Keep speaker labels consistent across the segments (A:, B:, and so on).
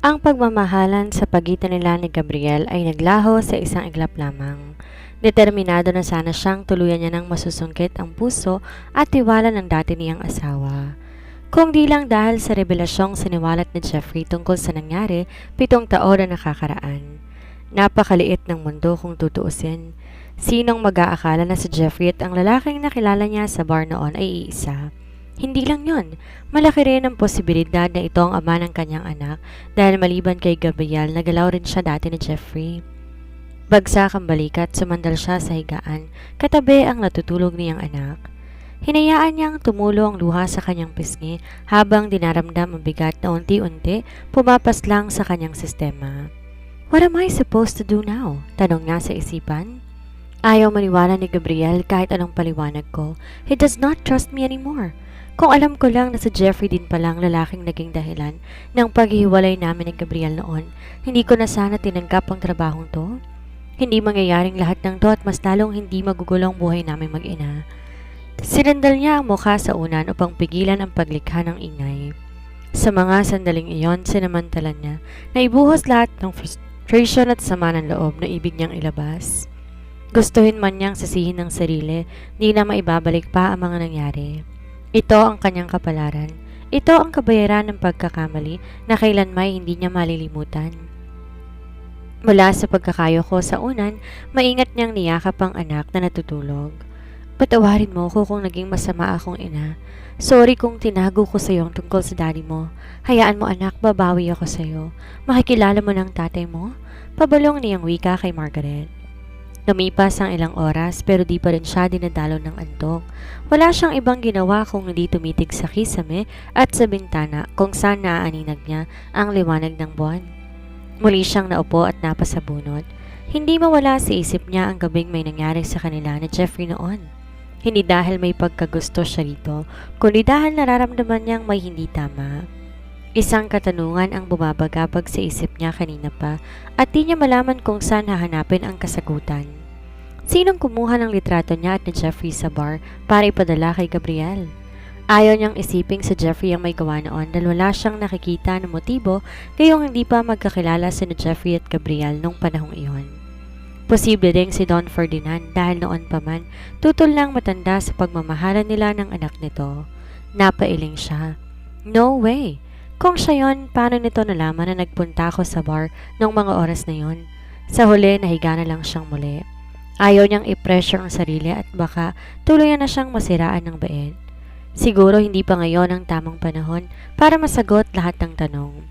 A: Ang pagmamahalan sa pagitan nila ni Gabriel ay naglaho sa isang iglap lamang. Determinado na sana siyang tuluyan niya ng masusungkit ang puso at tiwala ng dati niyang asawa. Kung di lang dahil sa revelasyong siniwalat ni Jeffrey tungkol sa nangyari 7 taon na nakakaraan. Napakaliit ng mundo kung tutuusin. Sinong mag-aakala na si Jeffrey at ang lalaking nakilala niya sa bar noon ay iisa? Hindi lang yon, malaki rin ang posibilidad na ito ang ama ng kanyang anak dahil maliban kay Gabriel nagalaw rin siya dati ni Jeffrey. Bagsak ang balikat, sumandal siya sa higaan, katabi ang natutulog niyang anak. Hinayaan niyang tumulo ang luha sa kanyang pisngi habang dinaramdam ang bigat na unti-unti pumapaslang sa kanyang sistema. What am I supposed to do now? Tanong niya sa isipan. Ayaw maniwala ni Gabriel kahit anong paliwanag ko. He does not trust me anymore. Kung alam ko lang na si Jeffrey din palang lalaking naging dahilan ng paghihiwalay namin ni Gabriel noon, hindi ko na sana tinanggap ang trabahong to. Hindi mangyayaring lahat ng to at mas lalong hindi magugulong buhay namin mag-ina. Sinandal niya ang mukha sa unan upang pigilan ang paglikha ng ingay. Sa mga sandaling iyon, sinamantalan niya na ibuhos lahat ng frustration at sama ng loob na ibig niyang ilabas. Gustuhin man niyang sisihin ng sarili, di na maibabalik pa ang mga nangyari. Ito ang kanyang kapalaran. Ito ang kabayaran ng pagkakamali na kailanmay hindi niya malilimutan. Mula sa pagkakayo ko sa unan, maingat niyang niyakap ang anak na natutulog. Patawarin mo ko kung naging masama akong ina. Sorry kung tinago ko sa iyo ang tungkol sa daddy mo. Hayaan mo anak, babawi ako sa iyo. Makikilala mo ng tatay mo? Pabalong niyang wika kay Margaret. Lumipas ang ilang oras pero di pa rin siya dinadalo ng antok. Wala siyang ibang ginawa kung hindi tumitig sa kisame at sa bintana kung saan naaaninag niya ang liwanag ng buwan. Muli siyang naupo at napasabunot. Hindi mawala sa isip niya ang gabing may nangyari sa kanila ni Jeffrey noon. Hindi dahil may pagkagusto siya rito, kundi dahil nararamdaman niyang may hindi tama. Isang katanungan ang bumabagabag sa isip niya kanina pa at di niya malaman kung saan hahanapin ang kasagutan. Sinong kumuha ng litrato niya at ni Jeffrey sa bar para ipadala kay Gabriel? Ayaw niyang isiping si Jeffrey ang may gawa noon dahil wala siyang nakikita ng motibo gayong hindi pa magkakilala si Jeffrey at Gabriel nung panahong iyon. Posible ding si Don Ferdinand dahil noon pa man tutol lang matanda sa pagmamahalan nila ng anak nito. Napailing siya. No way! Kung siya yon, paano nito nalaman na nagpunta ako sa bar noong mga oras na yon? Sa huli, nahiga na lang siyang muli. Ayaw niyang i-pressure ang sarili at baka tuluyan na siyang masiraan ng bait. Siguro hindi pa ngayon ang tamang panahon para masagot lahat ng tanong.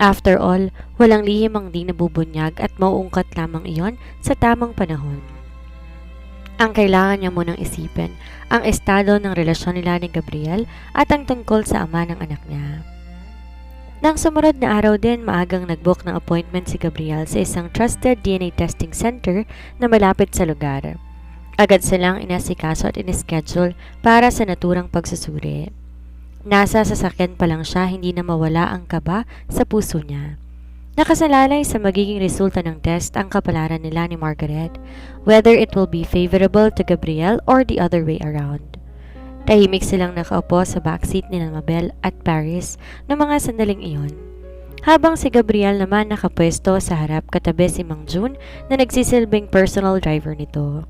A: After all, walang lihim ang di nabubunyag at mauungkat lamang iyon sa tamang panahon. Ang kailangan niya munang isipin ang estado ng relasyon nila ni Gabriel at ang tungkol sa ama ng anak niya. Nang sumunod na araw din, maagang nag-book ng appointment si Gabriel sa isang trusted DNA testing center na malapit sa lugar. Agad silang inasikaso at inischedule para sa naturang pagsusuri. Nasa sasakyan pa lang siya, hindi na mawala ang kaba sa puso niya. Nakasalalay sa magiging resulta ng test ang kapalaran nila ni Margaret, whether it will be favorable to Gabriel or the other way around. Tahimik silang nakaupo sa backseat ni Mabel at Paris ng mga sandaling iyon. Habang si Gabriel naman nakapwesto sa harap katabi si Mang June na nagsisilbing personal driver nito.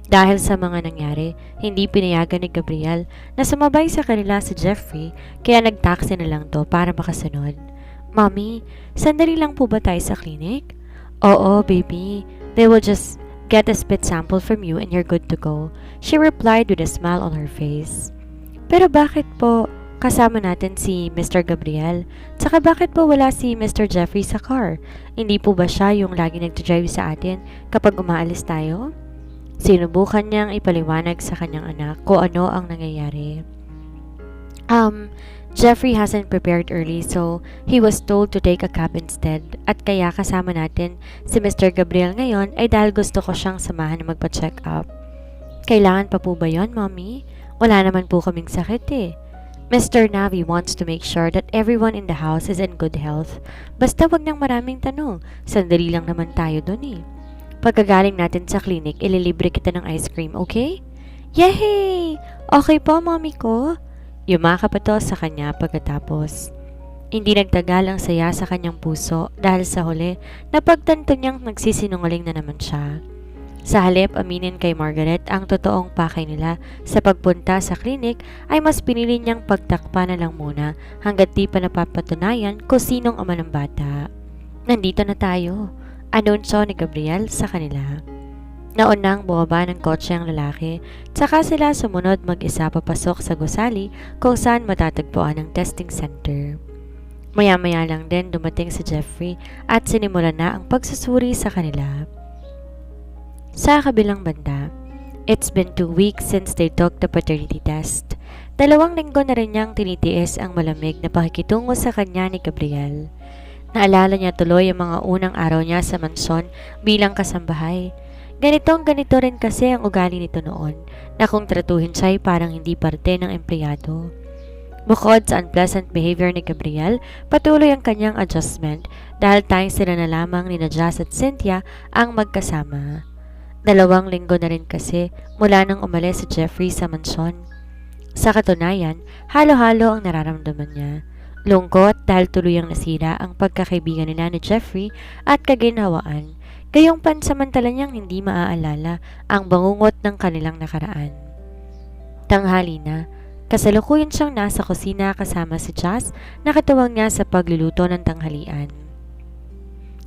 A: Dahil sa mga nangyari, hindi pinayagan ni Gabriel na sumabay sa kanila si Jeffrey kaya nagtaksi na lang to para makasunod. Mommy, sandali lang po ba tayo sa clinic? Oo, baby. They will just get a spit sample from you and you're good to go, she replied with a smile on her face. Pero bakit po kasama natin si Mr. Gabriel? Tsaka bakit po wala si Mr. Jeffrey sa car? Hindi po ba siya yung lagi nagdadrive sa atin kapag umaalis tayo? Sinubukan niyang ipaliwanag sa kanyang anak kung ano ang nangyayari. Jeffrey hasn't prepared early so he was told to take a cab instead at kaya kasama natin si Mr. Gabriel ngayon ay dahil gusto ko siyang samahan na magpa-check up. Kailangan pa po ba yon, Mommy? Wala naman po kaming sakit eh. Mr. Navi wants to make sure that everyone in the house is in good health. Basta wag nang maraming tanong, sandali lang naman tayo dun eh. Pagkagaling natin sa clinic, ililibre kita ng ice cream, okay? Yay! Okay po, Mommy ko. Yumakap ito sa kanya pagkatapos. Hindi nagtagal ang saya sa kanyang puso dahil sa huli, napagtanto niyang nagsisinungaling na naman siya. Sa halip aminin kay Margaret ang totoong pakay nila sa pagpunta sa klinik ay mas pinili niyang pagtakpa na lang muna hanggat di pa napapatunayan kung sinong ama ng bata. Nandito na tayo, anunsyo ni Gabriel sa kanila. Naunang bumaba ng kotse ang lalaki, tsaka sila sumunod mag-isa papasok sa gusali kung saan matatagpuan ang testing center. Maya-maya lang din dumating si Jeffrey at sinimulan na ang pagsusuri sa kanila. Sa kabilang banda, it's been 2 weeks since they took the paternity test. 2 linggo na rin niyang tinitiis ang malamig na pakikitungo sa kanya ni Gabriel. Naalala niya tuloy ang mga unang araw niya sa mansyon bilang kasambahay. Ganito rin kasi ang ugali nito noon na kung tratuhin siya ay parang hindi parte ng empleyado. Bukod sa unpleasant behavior ni Gabriel, patuloy ang kanyang adjustment dahil tayong sila na lamang ni Jazz at Cynthia ang magkasama. 2 linggo na rin kasi mula nang umalis si Jeffrey sa mansyon. Sa katunayan, halo-halo ang nararamdaman niya. Lungkot dahil tuluyang nasira ang pagkakaibigan nila ni Jeffrey at kaginhawaan, gayong pansamantala niyang hindi maaalala ang bangungot ng kanilang nakaraan. Tanghali na, kasalukuyan siyang nasa kusina kasama si Jazz na katuwang niya sa pagluluto ng tanghalian.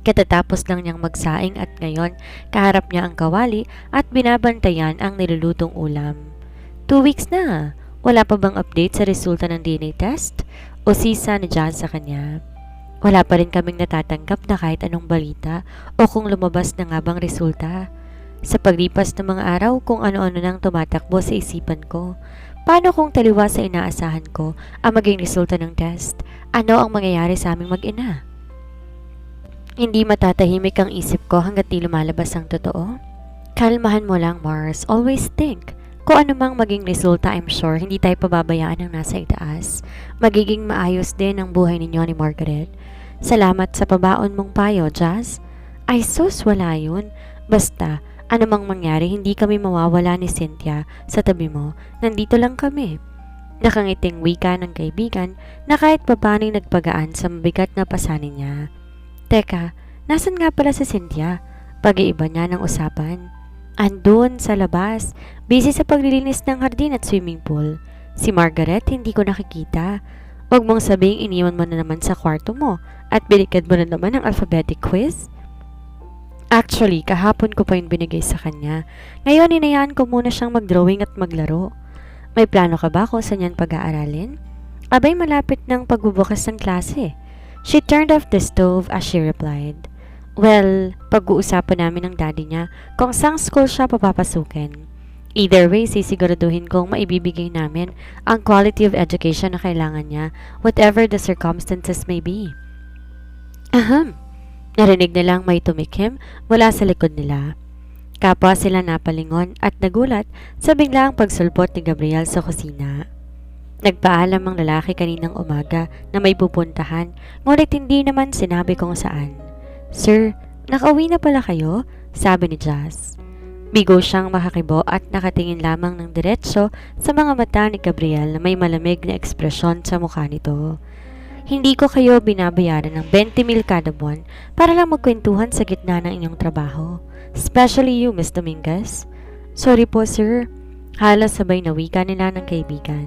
A: Katatapos lang niyang magsaing at ngayon kaharap niya ang kawali at binabantayan ang nilulutong ulam. 2 weeks na! Wala pa bang update sa resulta ng DNA test? O sisa ni Jazz sa kanya? Wala pa rin kaming natatanggap na kahit anong balita o kung lumabas na nga bang resulta. Sa paglipas ng mga araw kung ano-ano nang tumatakbo sa isipan ko. Paano kung taliwa sa inaasahan ko ang maging resulta ng test? Ano ang mangyayari sa aming mag-ina? Hindi matatahimik ang isip ko hanggat di lumalabas ang totoo. Kalmahan mo lang, Mars. Always think. Kung ano mang maging resulta, I'm sure hindi tayo pababayaan ng nasa itaas. Magiging maayos din ang buhay ninyo ni Margaret. Salamat sa pabaon mong payo, Jazz. Ay sus, wala yun. Basta, ano mang mangyari, hindi kami mawawala ni Cynthia sa tabi mo. Nandito lang kami. Nakangiting wika ng kaibigan na kahit papaano'y nagpagaan sa mabigat na pasanin niya. Teka, nasan nga pala si Cynthia? Pag-iiba niya ng usapan. Andun sa labas, busy sa paglilinis ng hardin at swimming pool. Si Margaret hindi ko nakikita. Huwag mong sabing iniwan mo na naman sa kwarto mo at binikad mo na naman ang alphabetic quiz. Actually, kahapon ko pa yun binigay sa kanya. Ngayon, inayaan ko muna siyang mag-drawing at maglaro. May plano ka ba kung saan yan pag-aaralin? Abay, malapit ng pagbubukas ng klase. She turned off the stove as she replied. Well, pag-uusapan namin ng daddy niya kung saang school siya papapasukin. Either way, sisiguraduhin kong maibibigay namin ang quality of education na kailangan niya, whatever the circumstances may be. Ahem. Narinig nilang may tumikim mula sa likod nila. Kapwa sila napalingon at nagulat sa biglaang pagsulpot ni Gabriel sa kusina. Nagpaalam ang lalaki kaninang umaga na may pupuntahan, ngunit hindi naman sinabi kung saan. Sir, nakauwi na pala kayo? Sabi ni Jazz. Bigo siyang makakibo at nakatingin lamang ng diretsyo sa mga mata ni Gabriel na may malamig na ekspresyon sa mukha nito. Hindi ko kayo binabayaran ng 20,000 kada buwan para lang magkwentuhan sa gitna ng inyong trabaho. Especially you, Miss Dominguez. Sorry po, sir. Halos sabay na wika nila ng kaibigan.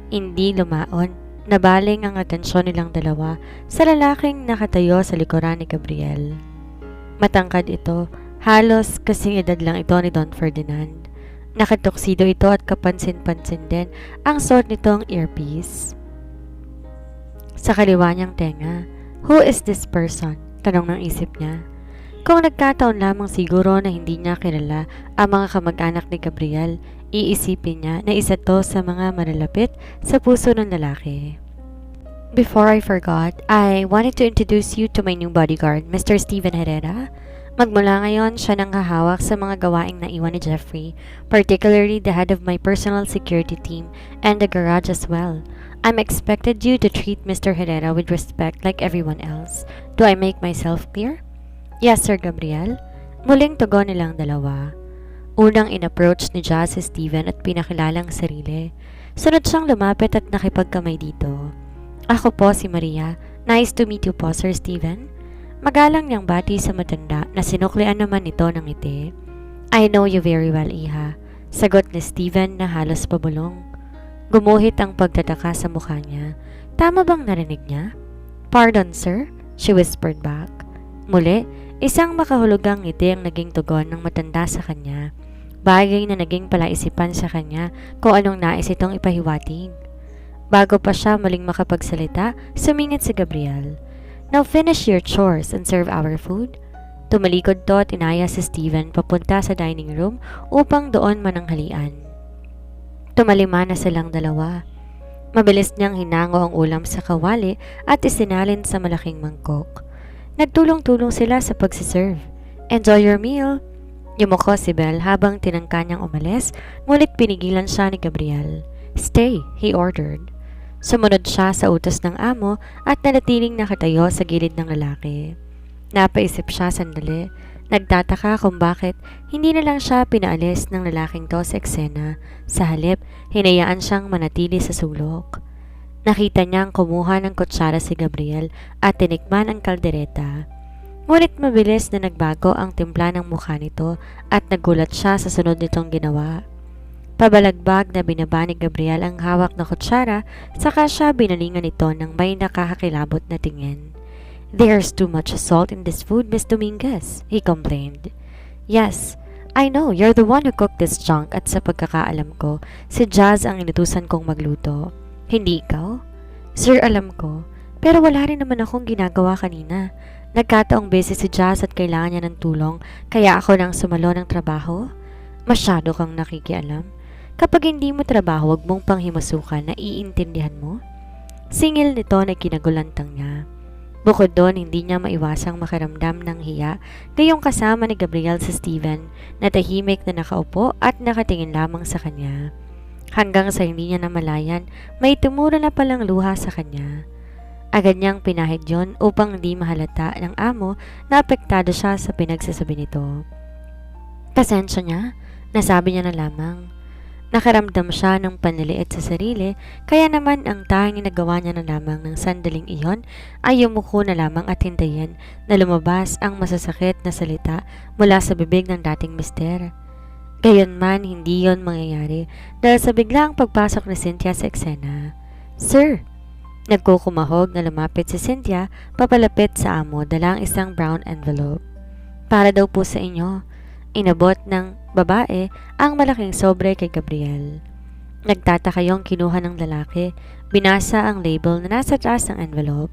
A: Hindi lumaon, nabaling ang atensyon nilang dalawa sa lalaking nakatayo sa likuran ni Gabriel. Matangkad ito, halos kasing edad lang ito ni Don Ferdinand. Nakatuksido ito at kapansin-pansin din ang suot nitong earpiece. Sa kaliwa niyang tenga, who is this person? Tanong ng isip niya. Kung nagkataon lamang siguro na hindi niya kilala ang mga kamag-anak ni Gabriel, iisipin niya na isa to sa mga malalapit sa puso ng lalaki. Before I forgot, I wanted to introduce you to my new bodyguard, Mr. Steven Herrera. Magmula ngayon, siya nang hahawak sa mga gawaing naiwan ni Jeffrey, particularly the head of my personal security team and the garage as well. I'm expected you to treat Mr. Herrera with respect like everyone else. Do I make myself clear? Yes, Sir Gabriel. Muling tugon nilang dalawa. Unang in-approach ni Jazz si Steven at pinakilala ang sarili. Sunod siyang lumapit at nakipagkamay dito. Ako po si Maria, Nice to meet you po, Sir Steven. Magalang niyang bati sa matanda na sinuklian naman nito ng ngiti. I know you very well, Iha. Sagot ni Steven na halos pabulong. Gumuhit ang pagtataka sa mukha niya. Tama bang narinig niya? Pardon, sir? She whispered back. Muli, isang makahulugang ngiti ang naging tugon ng matanda sa kanya. Bagay na naging palaisipan sa kanya kung anong nais itong ipahiwatig. Bago pa siya muling makapagsalita, sumingit si Gabriel. Now finish your chores and serve our food. Tumalikod to at inaya si Steven papunta sa dining room upang doon mananghalian. Tumalima na silang dalawa. Mabilis niyang hinango ang ulam sa kawali at isinalin sa malaking mangkok. Nagtulong-tulong sila sa pagsiserve. Enjoy your meal! Yumuko si Belle habang tinangka niyang umalis, ngunit pinigilan siya ni Gabriel. Stay, he ordered. Sumunod siya sa utos ng amo at nanatiling nakatayo sa gilid ng lalaki. Napaisip siya sandali. Nagtataka kung bakit hindi na lang siya pinaalis ng lalaking to sa eksena. Sa halip, hinayaan siyang manatili sa sulok. Nakita niyang kumuha ng kutsara si Gabriel at tinikman ang kaldereta. Ngunit mabilis na nagbago ang timpla ng mukha nito at nagulat siya sa sunod nitong ginawa. Pabalagbag na binaba ni Gabriel ang hawak na kutsara, saka siya binalingan ito ng may nakakakilabot na tingin. There's too much salt in this food, Miss Dominguez, he complained. Yes, I know, you're the one who cooked this junk at sa pagkakaalam ko, si Jazz ang inutusan kong magluto. Hindi ikaw? Sir, alam ko, pero wala rin naman akong ginagawa kanina. Nagkataong busy si Jazz at kailangan niya ng tulong, kaya ako nang sumalo ng trabaho. Masyado kang nakikialam. Kapag hindi mo trabaho, huwag mong panghimasukan na iintindihan mo. Singil nito na kinagulantang niya. Bukod doon, hindi niya maiwasang makaramdam ng hiya gayong kasama ni Gabriel si Steven na tahimik na nakaupo at nakatingin lamang sa kanya. Hanggang sa hindi niya namalayan, may tumuro na palang luha sa kanya. Agad niyang pinahid yon upang hindi mahalata ng amo na apektado siya sa pinagsasabi nito. Pasensya niya, nasabi niya na lamang. Nakaramdam siya ng panliliit sa sarili, kaya naman ang tanging nagawa niya na lamang ng sandaling iyon ay yumuko na lamang at hintayin na lumabas ang masasakit na salita mula sa bibig ng dating mister. Gayunman, hindi yon mangyayari dahil sa biglang pagpasok ni Cynthia sa eksena. Sir! Nagkukumahog na lumapit si Cynthia papalapit sa amo dalang isang brown envelope. Para daw po sa inyo. Inabot ng babae ang malaking sobre kay Gabriel. Nagtataka yung kinuha ng lalaki, binasa ang label na nasa taas ng envelope.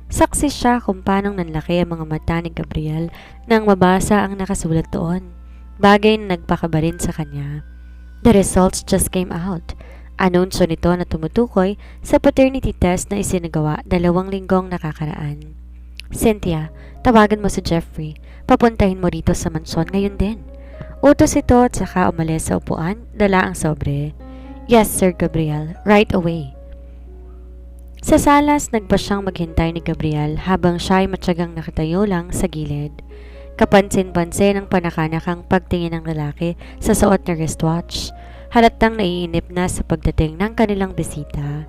A: Saksi siya kung paanong nanlaki ang mga mata ni Gabriel nang mabasa ang nakasulat doon. Bagay na nagpakaba rin sa kanya. The results just came out. Anunsyo nito na tumutukoy sa paternity test na isinagawa 2 linggong nakakaraan. Cynthia, tawagan mo si Jeffrey. Papuntahin mo rito sa mansyon ngayon din. Utos ito at saka umalis sa upuan, dala ang sobre. Yes, Sir Gabriel, right away. Sa salas, nagpa siyang maghintay ni Gabriel habang siya ay matyagang nakatayo lang sa gilid. Kapansin-pansin ang panakanakang pagtingin ng lalaki sa suot na wristwatch. Halatang naiinip na sa pagdating ng kanilang bisita.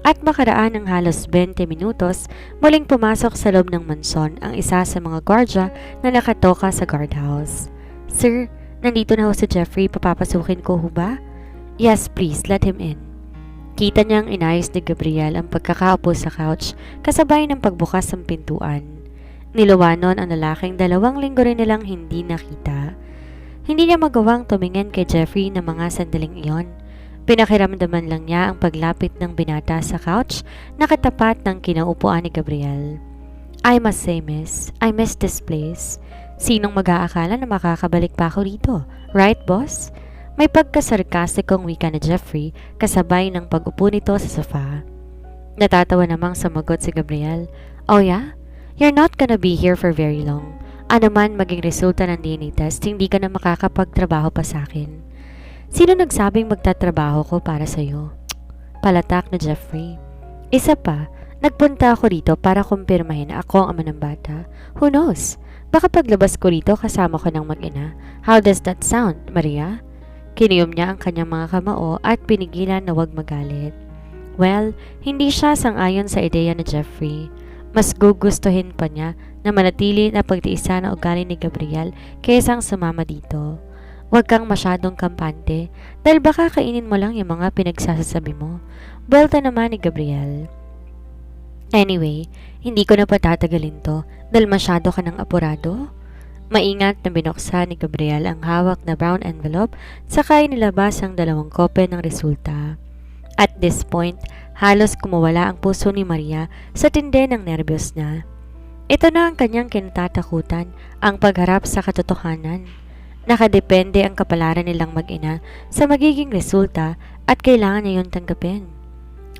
A: At makaraan ng halos 20 minutos, muling pumasok sa loob ng mansyon ang isa sa mga gwardya na nakatoka sa guardhouse. Sir, nandito na ho si Jeffrey, papapasukin ko ho ba? Yes, please, let him in. Kita niyang inayos ni Gabriel ang pagkakaupo sa couch kasabay ng pagbukas ng pintuan. Niluwanon ang lalaking 2 linggo rin nilang hindi nakita. Hindi niya magawang tumingin kay Jeffrey ng mga sandaling iyon. Pinakiramdaman lang niya ang paglapit ng binata sa couch na katapat ng kinaupuan ni Gabriel. I must say, miss, I miss this place. Sinong mag-aakala na makakabalik pa ako rito? Right, boss? May pagkasarkastikong wika ni Jeffrey kasabay ng pag-upo nito sa sofa. Natatawa namang sumagot si Gabriel. Oh yeah? You're not gonna be here for very long. Ano man maging resulta ng DNA test, hindi ka na makakapagtrabaho pa sa akin. Sino nagsabing magtatrabaho ko para sa'yo? Palatak na Jeffrey. Isa pa, nagpunta ako rito para kumpirmahin ako ang ama ng bata. Who knows? Baka paglabas ko rito kasama ko ng mag-ina. How does that sound, Maria? Kiniyom niya ang kanyang mga kamao at pinigilan na huwag magalit. Well, hindi siya sang-ayon sa ideya ni Jeffrey. Mas gugustuhin pa niya na manatili na pagtiisa ng ugali ni Gabriel kaysa sumama dito. Huwag kang masyadong kampante dahil baka kainin mo lang yung mga pinagsasasabi mo. Buwelta naman ni Gabriel. Anyway, hindi ko na patatagalin to dahil masyado ka ng apurado. Maingat na binuksan ni Gabriel ang hawak na brown envelope saka inilabas ang 2 kopya ng resulta. At this point, halos kumawala ang puso ni Maria sa tindi ng nerbiyos niya. Ito na ang kanyang kinatatakutan, ang pagharap sa katotohanan. Nakadepende ang kapalaran nilang mag-ina sa magiging resulta at kailangan niya yun tanggapin.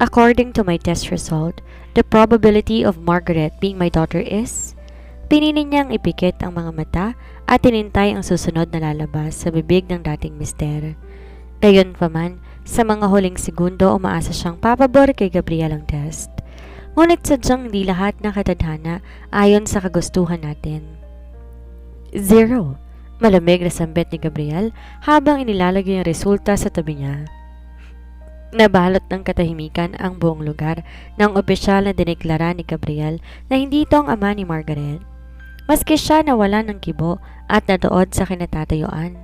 A: According to my test result, the probability of Margaret being my daughter is... Pinili niyang ipikit ang mga mata at tinintay ang susunod na lalabas sa bibig ng dating mister. Gayunpaman, sa mga huling segundo umaasa siyang papabor kay Gabriel ang test. Ngunit sadyang hindi lahat ng katadhana ayon sa kagustuhan natin. 0. Malamig na sambit ni Gabriel habang inilalagay ang resulta sa tabi niya. Nabalot ng katahimikan ang buong lugar nang opisyal na dineklara ni Gabriel na hindi ito ang ama ni Margaret. Maski siya nawala ng kibo at nadood sa kinatatayuan.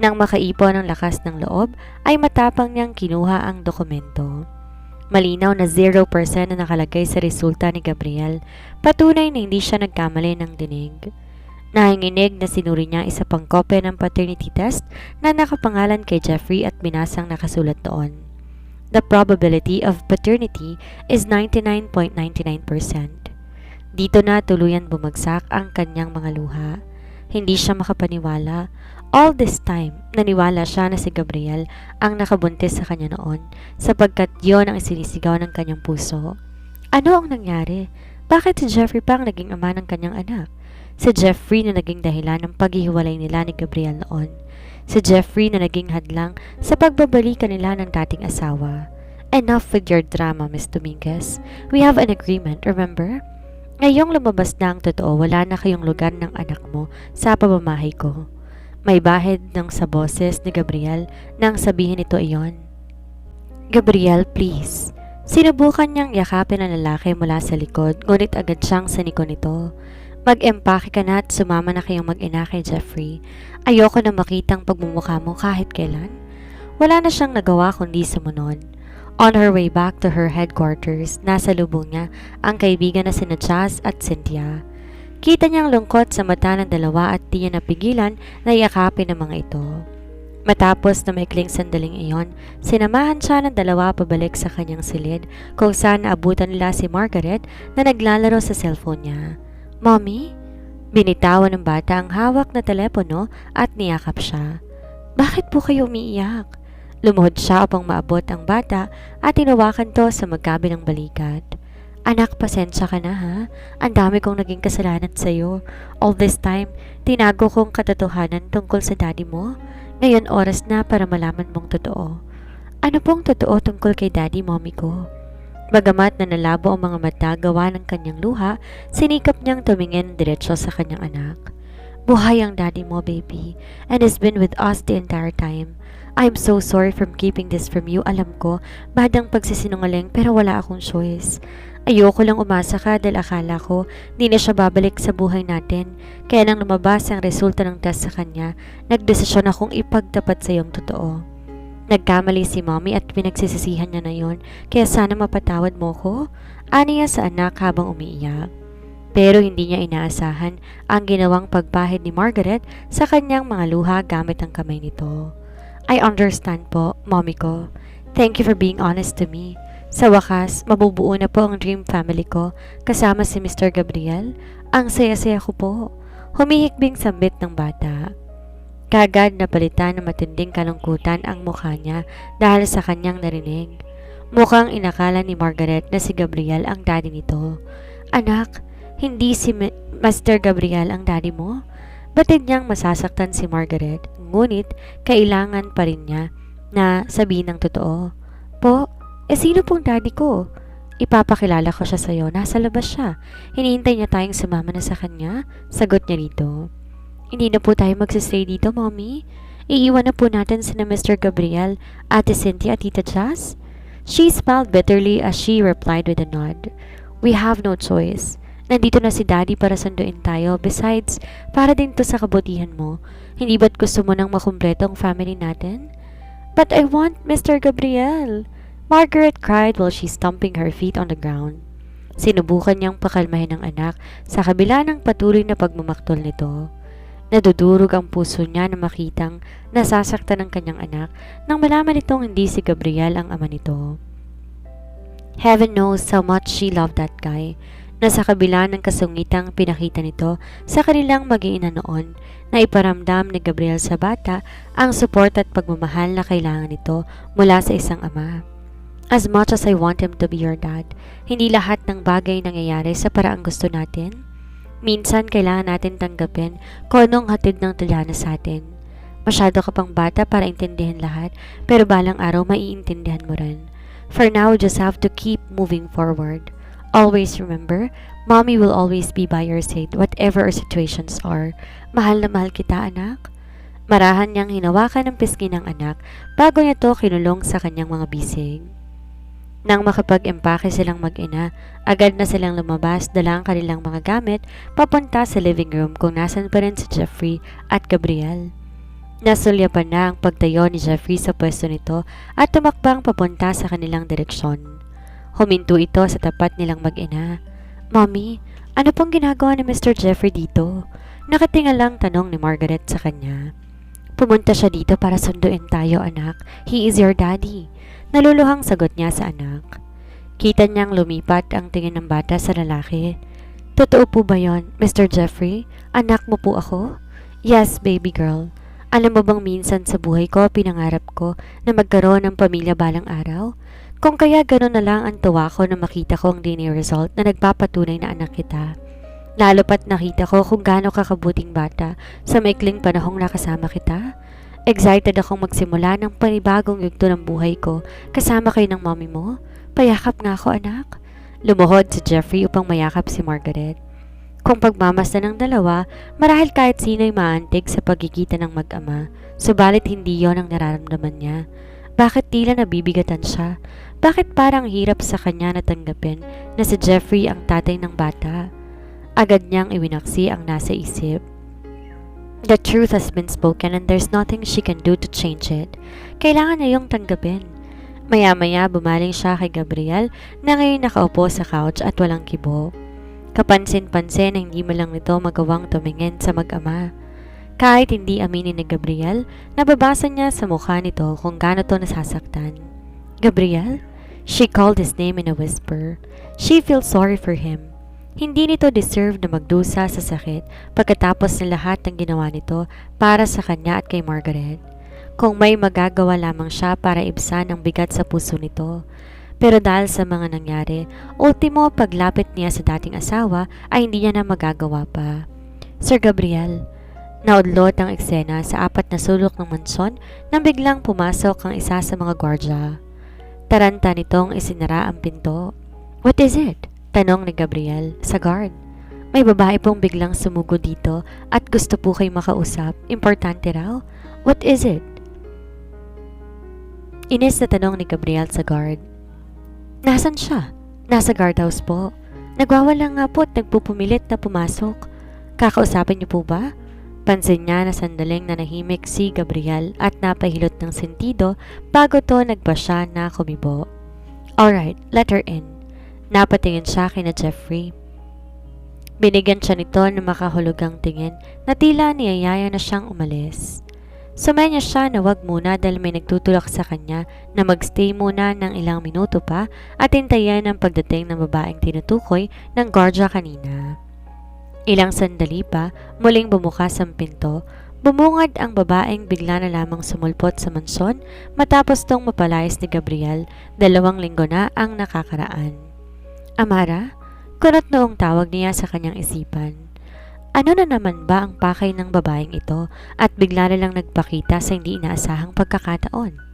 A: Nang makaipon ng lakas ng loob, ay matapang niyang kinuha ang dokumento. Malinaw na 0% na nakalagay sa resulta ni Gabriel, patunay na hindi siya nagkamali ng dinig. Nahinginig na sinuri niya isa pang kopya ng paternity test na nakapangalan kay Jeffrey at binasang nakasulat doon. The probability of paternity is 99.99%. Dito na tuluyan bumagsak ang kanyang mga luha. Hindi siya makapaniwala. All this time, naniwala siya na si Gabriel ang nakabuntis sa kanya noon sapagkat yon ang sinisigaw ng kanyang puso. Ano ang nangyari? Bakit si Jeffrey pa ang naging ama ng kanyang anak? Si Jeffrey na naging dahilan ng paghihiwalay nila ni Gabriel noon. Si Jeffrey na naging hadlang sa pagbabalikan nila ng dating asawa. Enough with your drama, Miss Dominguez. We have an agreement, remember? Ngayong lumabas na ang totoo, wala na kayong lugar ng anak mo sa pamamahay ko. May bahid ng sa boses ni Gabriel nang sabihin ito iyon. Gabriel, please. Sinubukan niyang yakapin ang lalaki mula sa likod, ngunit agad siyang saniko nito. Mag-empake ka na at sumama na kayong mag-ina kay Jeffrey. Ayoko na makitang pagmumukha mo kahit kailan. Wala na siyang nagawa kundi sumunod. On her way back to her headquarters, nasa lubong niya ang kaibigan na sina Jazz at Cynthia. Kita niyang lungkot sa mata ng dalawa at di niya napigilan na yakapin ang mga ito. Matapos na maikling sandaling iyon, sinamahan siya ng dalawa pabalik sa kanyang silid kung saan naabutan nila si Margaret na naglalaro sa cellphone niya. Mommy? Binitawan ng bata ang hawak na telepono at niyakap siya. Bakit po kayo umiiyak? Lumuhod siya upang maabot ang bata at tinawakan to sa magkabilang balikat. Anak, pasensya ka na ha. Ang dami kong naging kasalanan sa'yo. All this time, tinago kong katotohanan tungkol sa daddy mo. Ngayon oras na para malaman mong totoo. Ano pong totoo tungkol kay daddy, mommy ko? Bagamat na nalabo ang mga mata gawa ng kanyang luha, sinikap niyang tumingin diretso sa kanyang anak. Buhay ang daddy mo, baby, and has been with us the entire time. I'm so sorry from keeping this from you. Alam ko, bad ang pagsisinungaling pero wala akong choice. Ayoko lang umasa ka dahil akala ko di na siya babalik sa buhay natin. Kaya nang lumabas ang resulta ng test sa kanya, nagdesisyon akong ipagtapat sa iyong totoo. Nagkamali si mommy at pinagsisisihan niya na yon, kaya sana mapatawad mo ko, aniya sa anak habang umiiyak. Pero hindi niya inaasahan ang ginawang pagpahid ni Margaret sa kanyang mga luha gamit ang kamay nito. I understand po, mommy ko. Thank you for being honest to me. Sa wakas, mabubuo na po ang dream family ko kasama si Mr. Gabriel. Ang saya-saya ko po. Humihikbing sambit ng bata. Kagad napalitan ng matinding kalungkutan ang mukha niya dahil sa kanyang narinig. Mukhang inakala ni Margaret na si Gabriel ang daddy nito. Anak, hindi si Mr. Gabriel ang daddy mo? Batid niyang masasaktan si Margaret, ngunit kailangan pa rin niya na sabihin ng totoo. Po, sino pong daddy ko? Ipapakilala ko siya sa'yo, nasa labas siya. Hinihintay niya tayong sumama na sa kanya. Sagot niya dito. Hindi na po tayo magsistay dito, mommy. Iiwan na po natin sina Mr. Gabriel, Ate Cynthia at Tita Jazz. She smiled bitterly as she replied with a nod. We have no choice. Nandito na si Daddy para sunduin tayo. Besides, para din to sa kabutihan mo. Hindi ba't gusto mo nang makumpleto ang family natin? But I want Mr. Gabriel! Margaret cried while she stomping her feet on the ground. Sinubukan niyang pakalmahin ang anak sa kabila ng patuloy na pagmamaktol nito. Nadudurog ang puso niya na makitang nasasaktan ng kanyang anak nang malaman nitong hindi si Gabriel ang ama nito. Heaven knows how much she loved that guy, na sa kabila ng kasungitang pinakita nito sa kanilang mag-iina noon, na iparamdam ni Gabriel sa bata ang support at pagmamahal na kailangan nito mula sa isang ama. As much as I want him to be your dad, hindi lahat ng bagay nangyayari sa paraang gusto natin. Minsan kailangan natin tanggapin kung anong hatid ng tadhana sa atin. Masyado ka pang bata para intindihan lahat, pero balang araw maiintindihan mo rin. For now, just have to keep moving forward. Always remember, Mommy will always be by your side whatever our situations are. Mahal na mahal kita, anak. Marahan niyang hinawakan ng pisngi ng anak bago niya to kinulong sa kanyang mga bisig. Nang makapag-empake silang mag-ina, agad na silang lumabas dala ang kanilang mga gamit papunta sa living room kung nasan pa rin si Jeffrey at Gabriel. Nasulyapan na ang pagtayo ni Jeffrey sa pwesto nito at tumakbang papunta sa kanilang direksyon. Huminto ito sa tapat nilang mag-ina. Mommy, ano pong ginagawa ni Mr. Jeffrey dito? Nakatingalang tanong ni Margaret sa kanya. Pumunta siya dito para sunduin tayo, anak. He is your daddy. Naluluhang sagot niya sa anak. Kita niyang lumipat ang tingin ng bata sa lalaki. Totoo po ba yon, Mr. Jeffrey? Anak mo po ako? Yes, baby girl. Alam mo bang minsan sa buhay ko pinangarap ko na magkaroon ng pamilya balang araw? Kung kaya gano'n na lang ang tuwa ko na makita ko ang DNA result na nagpapatunay na anak kita. Lalo pat nakita ko kung gaano kakabuting bata sa maikling panahong nakasama kita. Excited akong magsimula ng panibagong yugto ng buhay ko kasama kayo ng mommy mo. Payakap nga ako, anak. Lumuhod si Jeffrey upang mayakap si Margaret. Kung pagmamasdan ng dalawa, marahil kahit sino'y maantig sa pagkikita ng mag-ama, subalit hindi yon ang nararamdaman niya. Bakit tila nabibigatan siya? Bakit parang hirap sa kanya na tanggapin na si Jeffrey ang tatay ng bata? Agad niyang iwinaksi ang nasa isip. The truth has been spoken and there's nothing she can do to change it. Kailangan na yung tanggapin. Maya-maya bumaling siya kay Gabriel na ngayon nakaupo sa couch at walang kibo. Kapansin-pansin na hindi mo lang nito magawang tumingin sa mag-ama. Kahit hindi aminin ni Gabriel, nababasa niya sa mukha nito kung gaano to nasasaktan. Gabriel? She called his name in a whisper. She feels sorry for him. Hindi nito deserve na magdusa sa sakit pagkatapos ng lahat ng ginawa nito para sa kanya at kay Margaret. Kung may magagawa lamang siya para ibsan ang bigat sa puso nito. Pero dahil sa mga nangyari, ultimo paglapit niya sa dating asawa ay hindi niya na magagawa pa. Sir Gabriel, naudlot ang eksena sa apat na sulok ng mansyon nang biglang pumasok ang isa sa mga gwardya. Taranta nitong isinara ang pinto. What is it? Tanong ni Gabriel sa guard. May babae pong biglang sumugod dito at gusto po kayo makausap. Importante raw. What is it? Inis na tanong ni Gabriel sa guard. Nasaan siya? Nasa guardhouse po. Nagwawala nga po at nagpupumilit na pumasok. Kakausapin niyo po ba? Pansin niya na sandaling nanahimik si Gabriel at napahilot ng sentido bago to nagbasya na kumibo. Alright, let her in. Napatingin siya kina Jeffrey. Binigyan siya nito ng makahulugang tingin na tila niyayaya na siyang umalis. Sumenya siya na wag muna dahil may nagtutulak sa kanya na magstay muna ng ilang minuto pa at hintayin ang pagdating ng babaeng tinutukoy ng guardia kanina. Ilang sandali pa, muling bumukas ang pinto, bumungad ang babaeng bigla na lamang sumulpot sa mansyon matapos tong mapalayas ni Gabriel 2 linggo na ang nakakaraan. Amara, kunot noong tawag niya sa kanyang isipan. Ano na naman ba ang pakay ng babaeng ito at bigla na lang nagpakita sa hindi inaasahang pagkakataon?